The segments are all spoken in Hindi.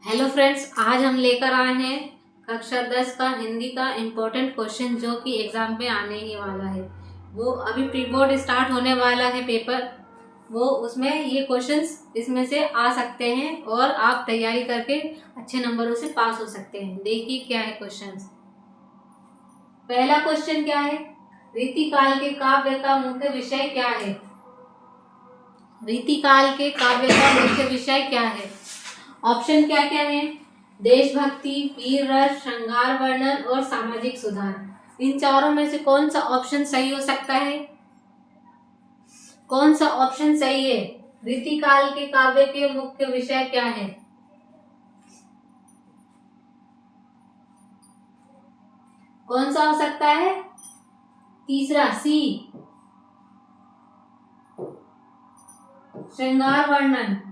हेलो फ्रेंड्स, आज हम लेकर आए हैं कक्षा 10 का हिंदी का इम्पोर्टेंट क्वेश्चन जो कि एग्ज़ाम में आने ही वाला है। वो अभी प्री बोर्ड स्टार्ट होने वाला है पेपर, वो उसमें ये क्वेश्चंस इसमें से आ सकते हैं और आप तैयारी करके अच्छे नंबरों से पास हो सकते हैं। देखिए क्या है क्वेश्चंस। पहला क्वेश्चन क्या है, रीतिकाल के काव्य का मुख्य विषय क्या है। रीतिकाल के काव्य का मुख्य विषय क्या है। ऑप्शन क्या क्या है, देशभक्ति, वीर रस, श्रृंगार वर्णन और सामाजिक सुधार। इन चारों में से कौन सा ऑप्शन सही हो सकता है, कौन सा ऑप्शन सही है। रीतिकाल के काव्य के मुख्य विषय क्या है। कौन सा हो सकता है, तीसरा सी, श्रृंगार वर्णन।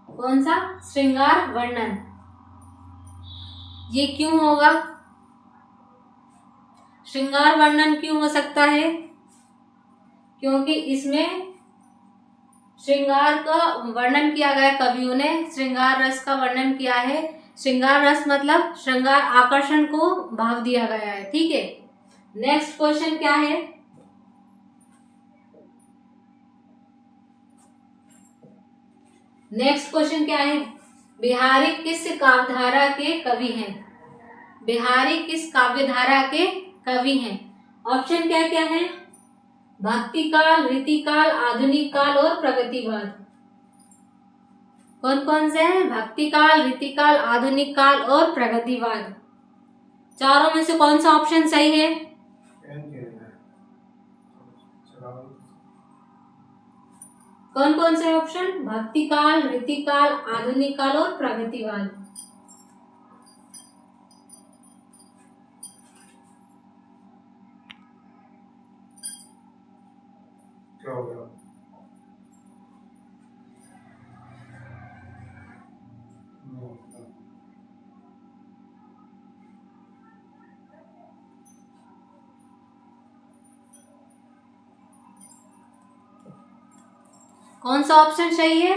कौन सा, श्रृंगार वर्णन। ये क्यों होगा, श्रृंगार वर्णन क्यों हो सकता है, क्योंकि इसमें श्रृंगार का वर्णन किया गया, कवियों ने श्रृंगार रस का वर्णन किया है। श्रृंगार रस मतलब श्रृंगार, आकर्षण को भाव दिया गया है। ठीक है, नेक्स्ट क्वेश्चन क्या है, नेक्स्ट क्वेश्चन क्या है, बिहारी किस काव्यधारा के कवि हैं। बिहारी किस काव्यधारा के कवि हैं। ऑप्शन क्या क्या है, भक्ति काल, रीतिकाल, आधुनिक काल और प्रगतिवाद। कौन कौन से हैं, भक्ति काल, रीतिकाल, आधुनिक काल और प्रगतिवाद। चारों में से कौन सा ऑप्शन सही है। कौन कौन से ऑप्शन, भक्ति काल, रीतिकाल, आधुनिक काल और प्रगतिवाद। क्या हो गया? कौन सा ऑप्शन सही है,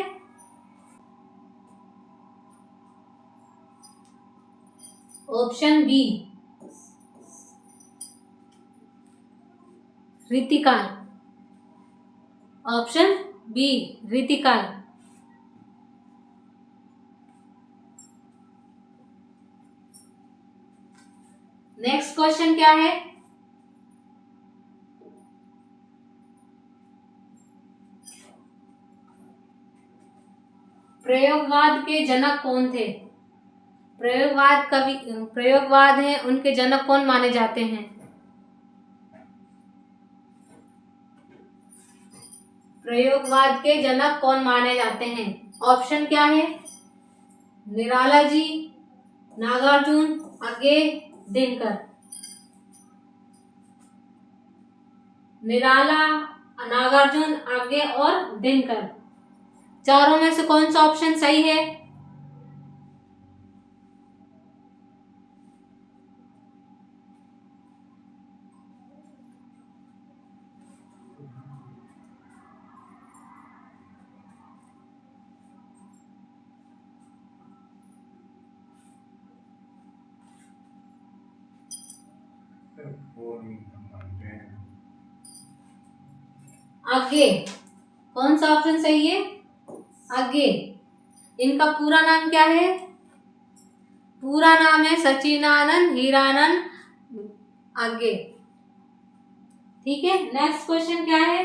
option B, Ritikal. Option B, Ritikal. Next question क्या है, प्रयोगवाद के जनक कौन थे। प्रयोगवाद कवि, प्रयोगवाद है, उनके जनक कौन माने जाते हैं। प्रयोगवाद के जनक कौन माने जाते हैं। ऑप्शन क्या है, निराला जी, नागार्जुन, आगे, दिनकर। निराला, नागार्जुन, आगे और दिनकर। चारों में से कौन सा ऑप्शन सही है। आगे, कौन सा ऑप्शन सही है, आगे। इनका पूरा नाम क्या है, पूरा नाम है सचिनानंद हीरानंद आगे। ठीक है, नेक्स्ट क्वेश्चन क्या है,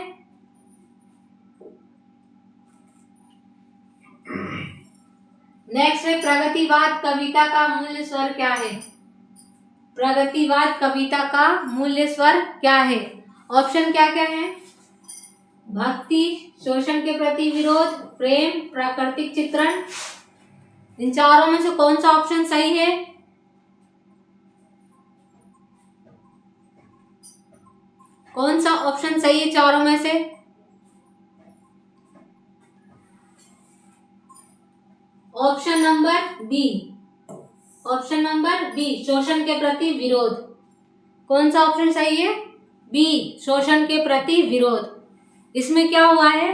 नेक्स्ट है प्रगतिवाद कविता का मूल स्वर क्या है। प्रगतिवाद कविता का मूल स्वर क्या है। ऑप्शन क्या क्या है, भक्ति, शोषण के प्रति विरोध, प्रेम, प्राकृतिक चित्रण। इन चारों में से कौन सा ऑप्शन सही है। कौन सा ऑप्शन सही है चारों में से। Option number B, option number B, शोषण के प्रति विरोध। कौन सा ऑप्शन सही है, बी, शोषण के प्रति विरोध। इसमें क्या हुआ है,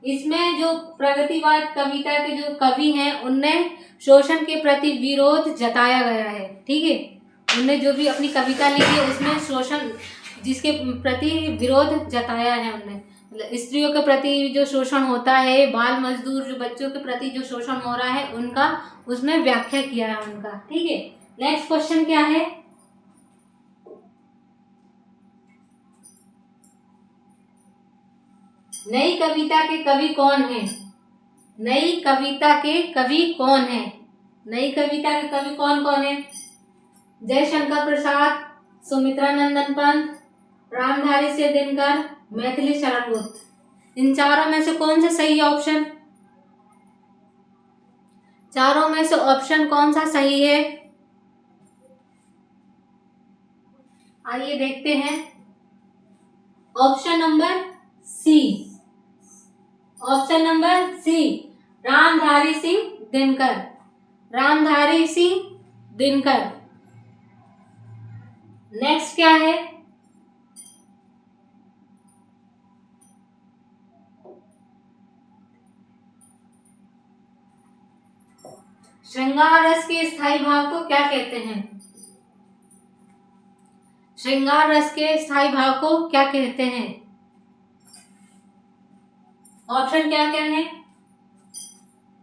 इसमें जो प्रगतिवाद कविता के जो कवि हैं उनने शोषण के प्रति विरोध जताया गया है। ठीक है, उनने जो भी अपनी कविता लिखी है उसमें शोषण जिसके प्रति विरोध जताया है उनने, मतलब स्त्रियों के प्रति जो शोषण होता है, बाल मजदूर जो बच्चों के प्रति जो शोषण हो रहा है उनका उसमें व्याख्या किया है उनका। ठीक है, नेक्स्ट क्वेश्चन क्या है? नई कविता के कवि कौन है? नई कविता के कवि कौन है? नई कविता के कवि कौन कौन है? जयशंकर प्रसाद, सुमित्रा नंदन पंत, रामधारी सिंह दिनकर, मैथिली शरण गुप्त। इन चारों में से कौन सा सही ऑप्शन? चारों में से ऑप्शन कौन सा सही है? आइए देखते हैं। Option number C, option number C, Ramdhari Singh Dinkar, Ramdhari Singh Dinkar. Next क्या है? श्रृंगार रस के स्थायी भाव को क्या कहते हैं? श्रृंगार रस के स्थायी भाव को क्या कहते हैं? ऑप्शन क्या क्या है?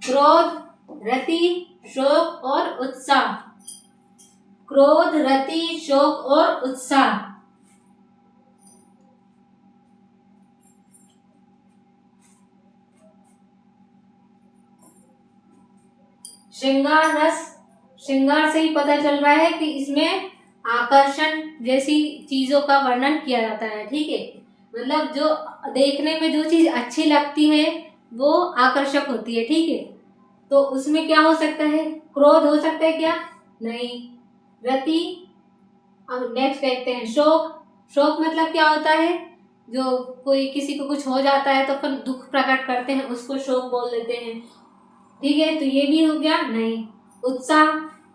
क्रोध, रति, शोक और उत्साह। क्रोध, रति, शोक और उत्साह। श्रृंगार रस, श्रृंगार से ही पता चल रहा है कि इसमें आकर्षण जैसी चीजों का वर्णन किया जाता है। ठीक है, मतलब जो देखने में जो चीज अच्छी लगती है वो आकर्षक होती है। ठीक है, तो उसमें क्या हो सकता है? क्रोध हो सकता है क्या? नहीं। रति, अब नेक्स्ट देखते हैं। शोक, शोक मतलब क्या होता है? जो कोई किसी को कुछ हो जाता है तो फिर दुख प्रकट करते हैं, उसको शोक बोल देते हैं। ठीक है, तो ये भी हो गया। नहीं। उत्साह,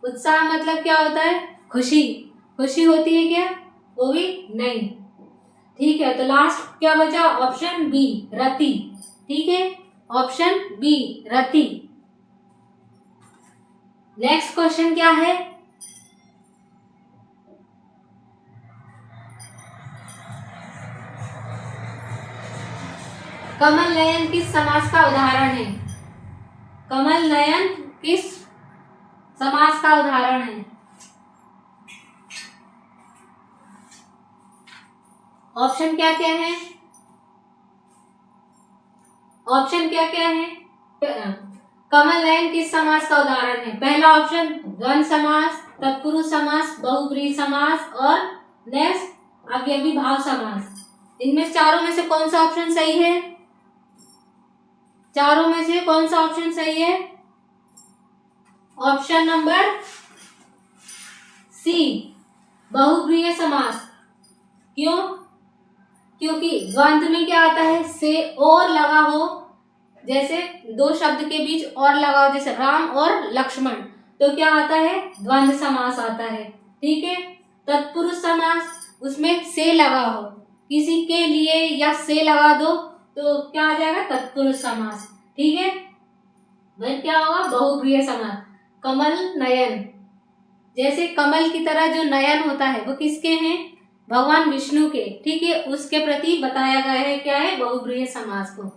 उत्साह मतलब क्या होता है? खुशी, खुशी होती है क्या? वो भी नहीं। ठीक है, तो लास्ट क्या बचा? ऑप्शन बी, रति। ठीक है, ऑप्शन बी, रति। नेक्स्ट क्वेश्चन क्या है? कमल नयन किस समास का उदाहरण है? कमल नयन किस समास का उदाहरण है? ऑप्शन क्या क्या है? ऑप्शन क्या क्या है? कमल नयन किस समास का उदाहरण है? पहला ऑप्शन द्वंद्व समास, तत्पुरुष समास, बहुब्रीहि समास और नेक्स्ट अव्ययी भाव समास। इनमें चारों में से कौन सा ऑप्शन सही है? चारों में से कौन सा ऑप्शन सही है? ऑप्शन नंबर सी, बहुब्रीहि समास। क्यों? क्योंकि द्वंद्व में क्या आता है? से और लगा हो, जैसे दो शब्द के बीच और लगा हो, जैसे राम और लक्ष्मण, तो क्या आता है? द्वंद्व समास आता है। ठीक है, तत्पुरुष समास, उसमें से लगा हो, किसी के लिए या से लगा दो तो क्या आ जाएगा? तत्पुरुष समास। ठीक है, वह क्या होगा? बहुब्रीहि समास। कमल नयन, जैसे कमल की तरह जो नयन होता है वो किसके हैं? भगवान विष्णु के। ठीक है, उसके प्रति बताया गया है क्या है? बहुब्रीहि समास को।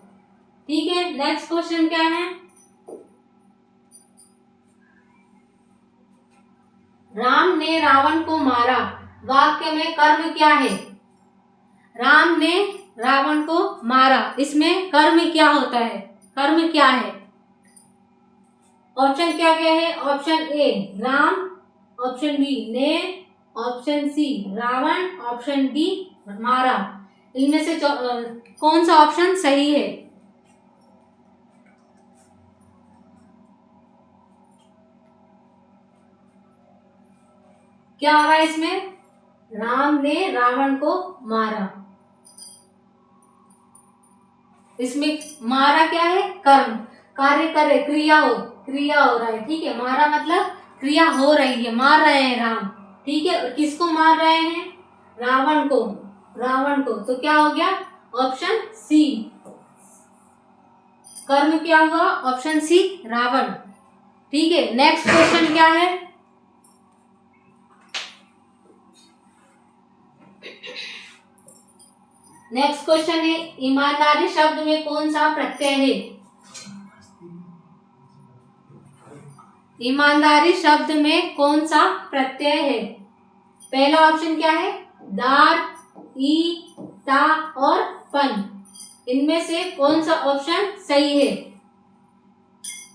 ठीक है, नेक्स्ट क्वेश्चन क्या है? राम ने रावण को मारा, वाक्य में कर्म क्या है? राम ने रावण को मारा, इसमें कर्म क्या होता है? कर्म क्या है? ऑप्शन क्या क्या है? Option A Ram, option B ने, option C Ravan, option D मारा। इनमें से कौन सा ऑप्शन सही है? क्या आ रहा है इसमें? राम ने रावण को मारा, इसमें मारा क्या है? कर्म, कार्य करे, क्रिया हो, क्रिया हो रहा है। ठीक है, मारा मतलब क्रिया हो रही है, मार रहे हैं राम। ठीक है, और किसको मार रहे हैं? रावण को, रावण को। तो क्या हो गया? Option C. कर्म क्या हुआ? Option C Ravana. ठीक है, नेक्स्ट क्वेश्चन क्या है? नेक्स्ट क्वेश्चन है ईमानदारी शब्द में कौन सा प्रत्यय है? ईमानदारी शब्द में कौन सा प्रत्यय है? पहला ऑप्शन क्या है? दार, ई, ता और पन। इनमें से कौन सा ऑप्शन सही है?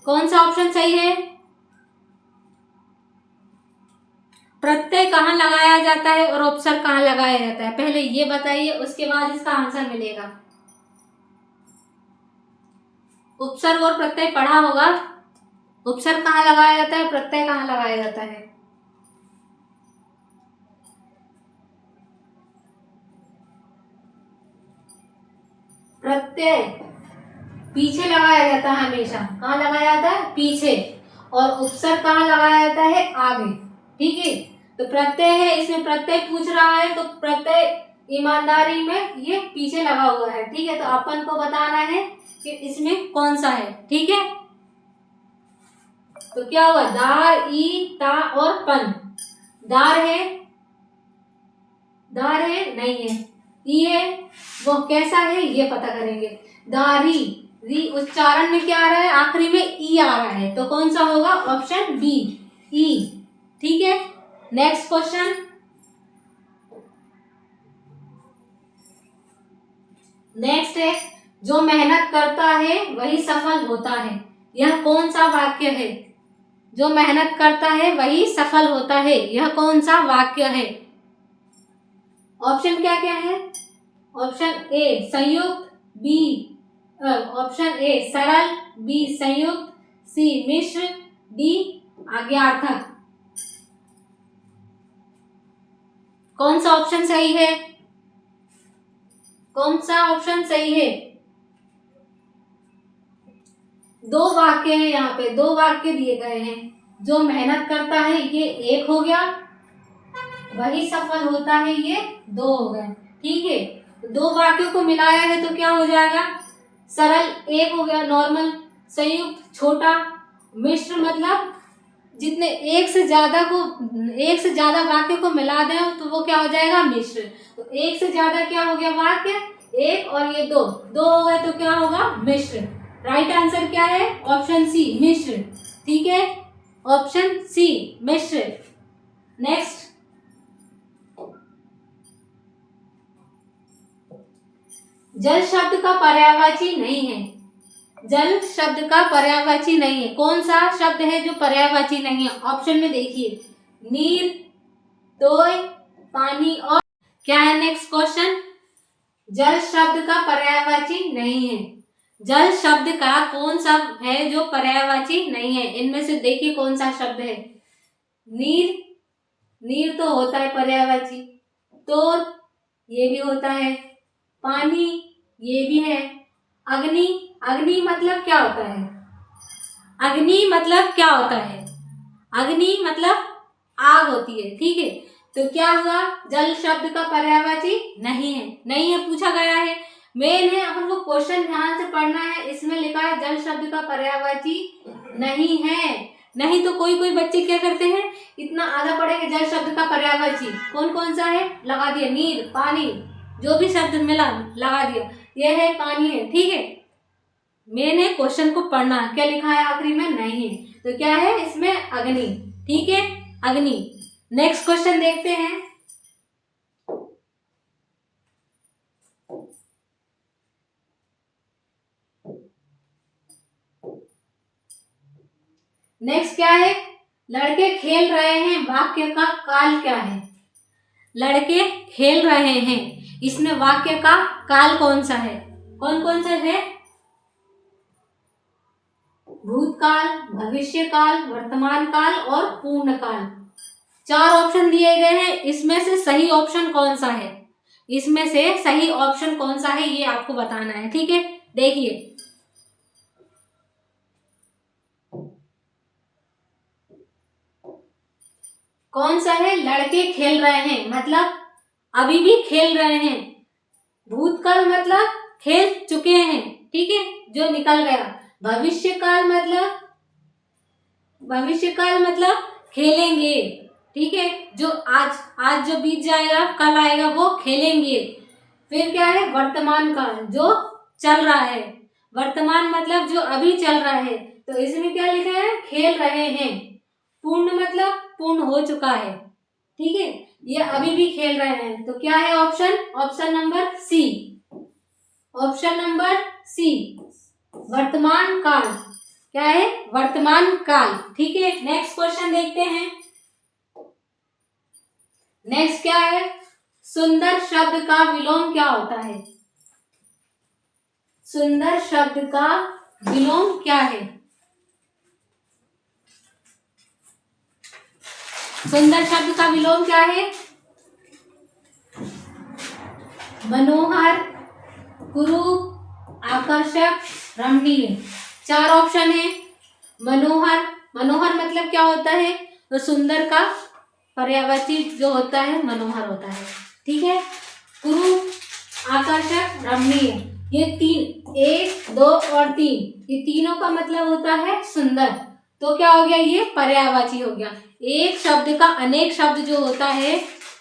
कौन सा ऑप्शन सही है? प्रत्यय कहाँ लगाया जाता है और उपसर्ग कहाँ लगाया जाता है, पहले ये बताइए, उसके बाद इसका आंसर मिलेगा। उपसर्ग और प्रत्यय पढ़ा होगा। उपसर्ग कहाँ लगाया जाता है, प्रत्यय कहाँ लगाया जाता है? प्रत्यय पीछे लगाया जाता है हमेशा। कहाँ लगाया जाता है? पीछे। और उपसर्ग कहाँ लगाया जाता है? आगे। ठीक है, तो प्रत्यय है, इसमें प्रत्यय पूछ रहा है, तो प्रत्यय ईमानदारी में ये पीछे लगा हुआ है। ठीक है, तो अपन को बताना है कि इसमें कौन सा है। ठीक है, तो क्या हुआ? दार, ई, ता और पन। दार है? दार है? नहीं है। ई है? वो कैसा है ये पता करेंगे। दारी, री उच्चारण में क्या आ रहा है? आखिरी में ई आ रहा है, तो कौन सा होगा? ऑप्शन बी, ई। ठीक है, नेक्स्ट क्वेश्चन। नेक्स्ट है जो मेहनत करता है वही सफल होता है। यह कौन सा वाक्य है? जो मेहनत करता है वही सफल होता है, यह कौन सा वाक्य है? ऑप्शन क्या क्या है? ऑप्शन ए संयुक्त, बी ऑप्शन ए सरल, बी संयुक्त, सी मिश्र, डी आज्ञार्थक। कौन सा ऑप्शन सही है? कौन सा ऑप्शन सही है? दो वाक्य है, यहाँ पे दो वाक्य दिए गए हैं। जो मेहनत करता है ये एक हो गया, वही सफल होता है ये दो हो गए। ठीक है, दो वाक्यों को मिलाया है तो क्या हो जाएगा? सरल एक हो गया नॉर्मल, संयुक्त छोटा, मिश्र मतलब जितने एक से ज्यादा वाक्य को मिला दें तो वो क्या हो जाएगा? मिश्र। तो एक से ज्यादा क्या हो गया वाक्य? एक, और ये दो हो गए तो क्या होगा? मिश्र। राइट आंसर क्या है? ऑप्शन सी मिश्र। ठीक है, ऑप्शन सी मिश्र। नेक्स्ट, जल शब्द का पर्यायवाची नहीं है। जल शब्द का पर्यायवाची नहीं है, कौन सा शब्द है जो पर्यायवाची नहीं है? ऑप्शन में देखिए, नीर, तोय, पानी और क्या है? नेक्स्ट क्वेश्चन, जल शब्द का पर्यायवाची नहीं है। जल शब्द का कौन सा है जो पर्यायवाची नहीं है? इनमें से देखिए कौन सा शब्द है? नीर, नीर तो होता है पर्यायवाची, तोर ये भी होता है, पानी ये भी है, अग्नि, अग्नि मतलब क्या होता है? अग्नि मतलब क्या होता है? अग्नि मतलब आग होती है। ठीक है, तो क्या हुआ? जल शब्द का पर्यायवाची नहीं है। नहीं है पूछा गया है, मेन है, अपन को क्वेश्चन ध्यान से पढ़ना है। इसमें लिखा है जल शब्द का पर्यायवाची नहीं है। नहीं तो कोई कोई बच्चे क्या करते हैं, इतना आधा पढ़ेंगे जल शब्द का पर्यायवाची कौन कौन सा है, लगा दिया, नीर, पानी, जो भी शब्द मिला लगा दिया, यह है पानी है। ठीक है, मैंने क्वेश्चन को पढ़ना, क्या लिखा है आखिरी में? नहीं है, तो क्या है इसमें? अग्नि। ठीक है, अग्नि। नेक्स्ट क्वेश्चन देखते हैं। नेक्स्ट क्या है? लड़के खेल रहे हैं, वाक्य का काल क्या है? लड़के खेल रहे हैं, इसमें वाक्य का काल कौन सा है? कौन कौन सा है? भूतकाल, भविष्य काल, वर्तमान काल और पूर्ण काल। चार ऑप्शन दिए गए हैं, इसमें से सही ऑप्शन कौन सा है? इसमें से सही ऑप्शन कौन सा है ये आपको बताना है। ठीक है, देखिए, कौन सा है? लड़के खेल रहे हैं मतलब अभी भी खेल रहे हैं, भूतकाल मतलब खेल चुके हैं, ठीक है, जो निकल गया। भविष्य काल मतलब खेलेंगे, ठीक है, जो आज जो बीत जाएगा कल आएगा वो खेलेंगे। फिर क्या है, वर्तमान काल, जो चल रहा है। वर्तमान मतलब जो अभी चल रहा है, तो इसमें क्या लिखा है, खेल रहे हैं। पूर्ण मतलब पूर्ण हो चुका है, ठीक है, ये अभी भी खेल रहे हैं। तो क्या है option number C. Option number C, वर्तमान काल। क्या है, वर्तमान काल, ठीक है। नेक्स्ट क्वेश्चन देखते हैं। नेक्स्ट क्या है, सुंदर शब्द का विलोम क्या होता है? सुंदर शब्द का विलोम क्या है? सुंदर शब्द का विलोम क्या है? मनोहर, कुरूप, आकर्षक, रमणीय। 4 ऑप्शन है। मनोहर मतलब क्या होता है, तो सुंदर का पर्यायवाची जो होता है मनोहर होता है, ठीक है। कुरूप, आकर्षक, रमणीय, ये 3, 1, 2 और 3, ये तीनों का मतलब होता है सुंदर। तो क्या हो गया, ये पर्यायवाची हो गया। एक शब्द का अनेक शब्द जो होता है,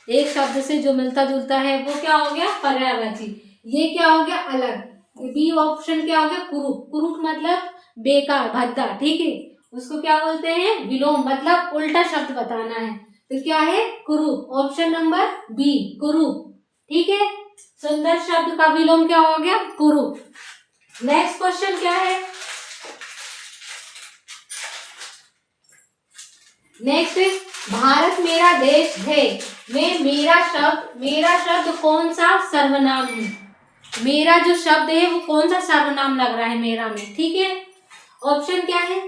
एक शब्द से जो मिलता जुलता है, वो क्या हो गया, पर्यायवाची। ये क्या हो गया, अलग। बी ऑप्शन क्या हो गया, कुरूप मतलब बेकार, भद्दा, ठीक है, उसको क्या बोलते हैं, विलोम, मतलब उल्टा शब्द बताना है। तो क्या है, कुरूप। ऑप्शन नंबर बी, कुरूप, ठीक है। सुंदर शब्द का विलोम क्या हो गया, कुरूप। नेक्स्ट क्वेश्चन क्या है, नेक्स्ट, भारत मेरा देश है में मेरा शब्द कौन सा सर्वनाम है? मेरा जो शब्द है वो कौन सा सर्वनाम लग रहा है मेरा में, ठीक है। ऑप्शन क्या है,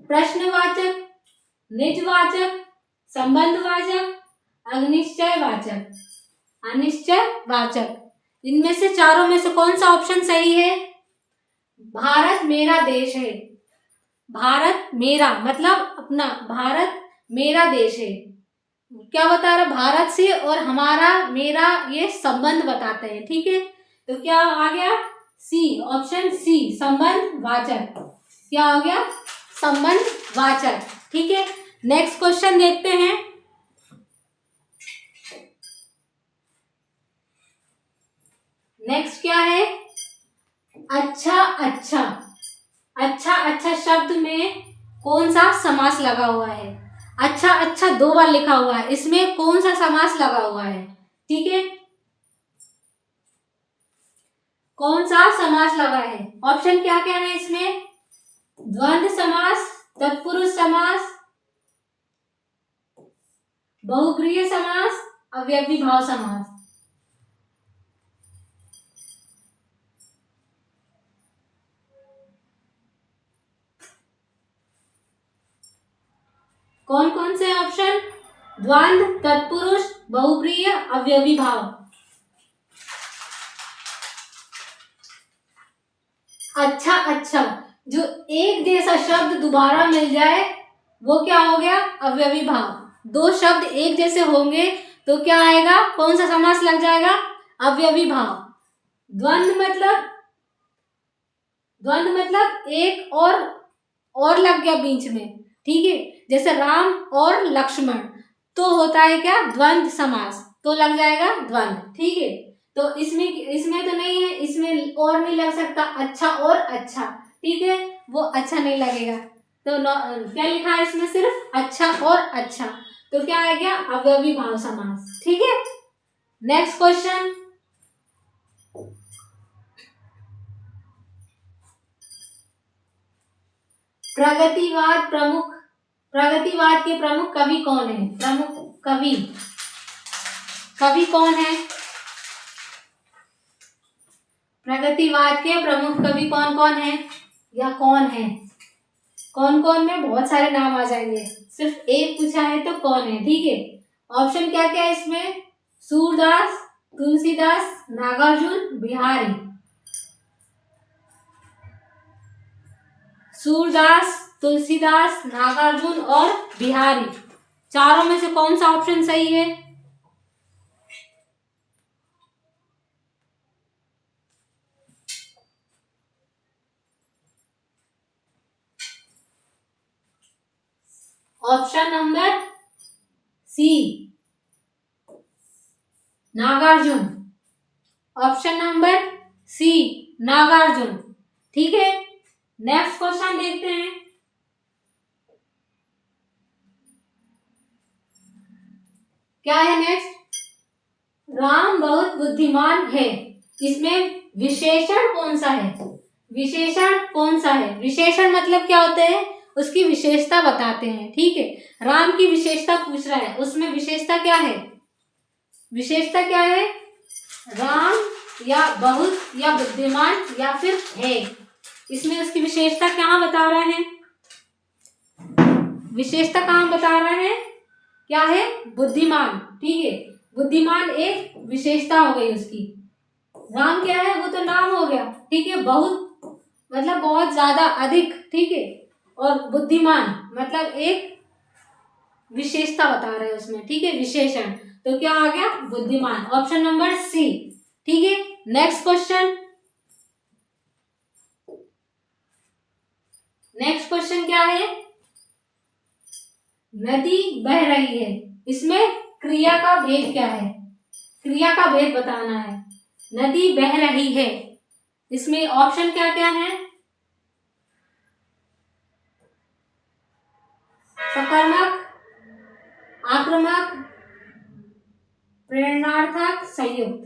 प्रश्नवाचक, निजवाचक, संबंधवाचक, अनिश्चयवाचक, अनिश्चयवाचक। इनमें से चारों में से कौन सा ऑप्शन सही है? भारत मेरा देश है, भारत मेरा मतलब अपना, भारत मेरा देश है, क्या बता रहा, भारत से और हमारा मेरा ये संबंध बताते हैं, ठीक है। तो क्या आ गया, सी, ऑप्शन सी, संबंध वाचक। क्या हो गया, संबंध वाचक, ठीक है। नेक्स्ट क्वेश्चन देखते हैं। नेक्स्ट क्या है, अच्छा अच्छा, अच्छा अच्छा शब्द में कौन सा समास लगा हुआ है? अच्छा अच्छा 2 बार लिखा हुआ है, इसमें कौन सा समास लगा हुआ है, ठीक है, कौन सा समास लगा है? ऑप्शन क्या क्या है इसमें, द्वंद्व समास, तत्पुरुष समास, बहुब्रीहि समास, अव्ययीभाव समास। कौन कौन से ऑप्शन, द्वंद्व, तत्पुरुष, बहुब्रीहि, अव्ययीभाव। अच्छा अच्छा, जो एक जैसा शब्द दोबारा मिल जाए वो क्या हो गया, अव्ययीभाव। 2 शब्द एक जैसे होंगे तो क्या आएगा, कौन सा समास लग जाएगा, अव्ययीभाव। द्वंद्व मतलब एक और लग गया बीच में, ठीक है, जैसे राम और लक्ष्मण, तो होता है क्या, द्वंद्व समास, तो लग जाएगा द्वंद्व, ठीक है। तो इसमें तो नहीं है, इसमें और नहीं लग सकता, अच्छा और अच्छा, ठीक है, वो अच्छा नहीं लगेगा। तो क्या लिखा है इसमें, सिर्फ अच्छा और अच्छा, तो क्या आ गया, अव्ययीभाव समास, ठीक है। नेक्स्ट क्वेश्चन, प्रगतिवाद के प्रमुख कवि कौन है? प्रमुख कवि कौन है? प्रगतिवाद के प्रमुख कवि कौन कौन है, या कौन है? कौन कौन में बहुत सारे नाम आ जाएंगे, सिर्फ एक पूछा है तो कौन है, ठीक है। ऑप्शन क्या क्या है इसमें, सूरदास, तुलसीदास, नागार्जुन, बिहारी। सूरदास, तुलसीदास, नागार्जुन और बिहारी, चारों में से कौन सा ऑप्शन सही है? Option number C Nagarjun, option number C Nagarjun. ठीक है, नेक्स्ट क्वेश्चन देखते हैं। क्या है नेक्स्ट? राम बहुत बुद्धिमान है, इसमें विशेषण कौन सा है? विशेषण कौन सा है? विशेषण मतलब क्या होते हैं? उसकी विशेषता बताते हैं। ठीक है, राम की विशेषता पूछ रहा है, उसमें विशेषता क्या है? विशेषता क्या है? राम या बहुत या बुद्धिमान या फिर है, इसमें उसकी विशेषता कहाँ बता रहे हैं? विशेषता कहाँ बता रहे हैं? क्या है? बुद्धिमान। ठीक है, बुद्धिमान एक विशेषता हो गई उसकी। राम क्या है? वो तो नाम हो गया। ठीक है, बहुत मतलब बहुत ज्यादा, अधिक। ठीक है, और बुद्धिमान मतलब एक विशेषता बता रहे हैं उसमें। ठीक है, विशेषण। तो क्या आ गया? बुद्धिमान, ऑप्शन नंबर सी। ठीक है, नेक्स्ट क्वेश्चन। नेक्स्ट क्वेश्चन क्या है? नदी बह रही है, इसमें क्रिया का भेद क्या है? क्रिया का भेद बताना है। नदी बह रही है, इसमें ऑप्शन क्या क्या है? सकर्मक, आक्रामक, प्रेरणार्थक, संयुक्त।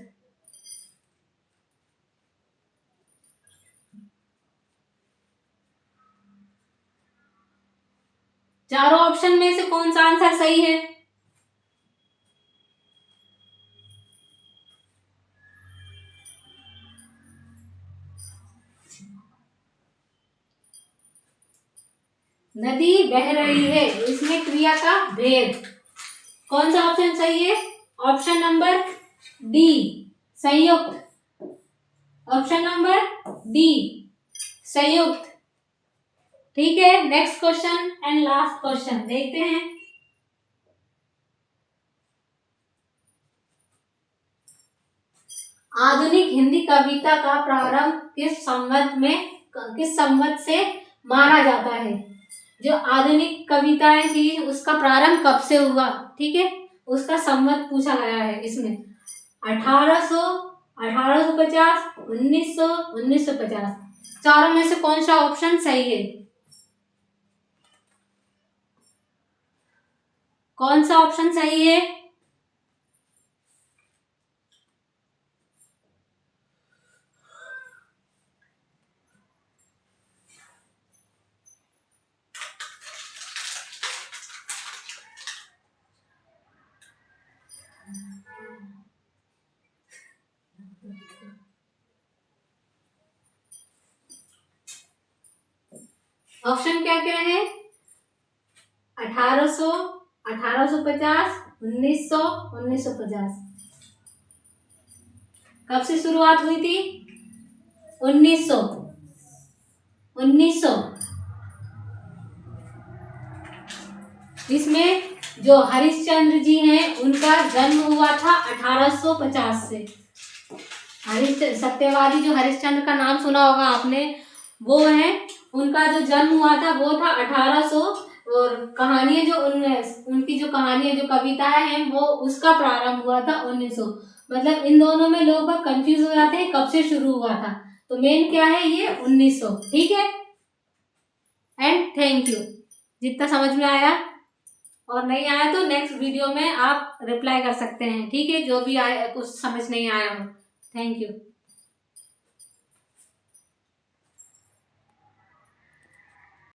चारों ऑप्शन में से कौन सा आंसर सही है? नदी बह रही है, इसमें क्रिया का भेद, कौन सा ऑप्शन सही है? ऑप्शन नंबर डी, संयुक्त। ऑप्शन नंबर डी, संयुक्त। ठीक है, next question and last question देखते हैं। आधुनिक हिंदी कविता का प्रारंभ किस संवत से माना जाता है? जो आधुनिक कविताएं थी उसका प्रारंभ कब से हुआ? ठीक है, उसका संवत पूछा गया है इसमें। 1800, 1850, 1900, 1950। चारों में से कौन सा ऑप्शन सही है? कौन सा ऑप्शन सही है? ऑप्शन क्या क्या है? 1800, 1850, 1900, 1950। कब से शुरुआत हुई थी? 1900, 1900। इसमें जो हरिश्चंद्र जी हैं उनका जन्म हुआ था 1850 से। सत्यवादी जो हरिश्चंद्र का नाम सुना होगा आपने, वो है, उनका जो जन्म हुआ था वो था 1800। और कहानियां जो उनकी जो कहानियां जो कविताएं हैं वो उसका प्रारंभ हुआ था 1900। मतलब इन दोनों में लोग कंफ्यूज हो जाते हैं कब से शुरू हुआ था, तो मेन क्या है ये 1900। ठीक है, एंड थैंक यू। जितना समझ में आया, और नहीं आया तो नेक्स्ट वीडियो में आप रिप्लाई कर सकते हैं। ठीक है, जो भी आया कुछ समझ नहीं आया हो। Thank you.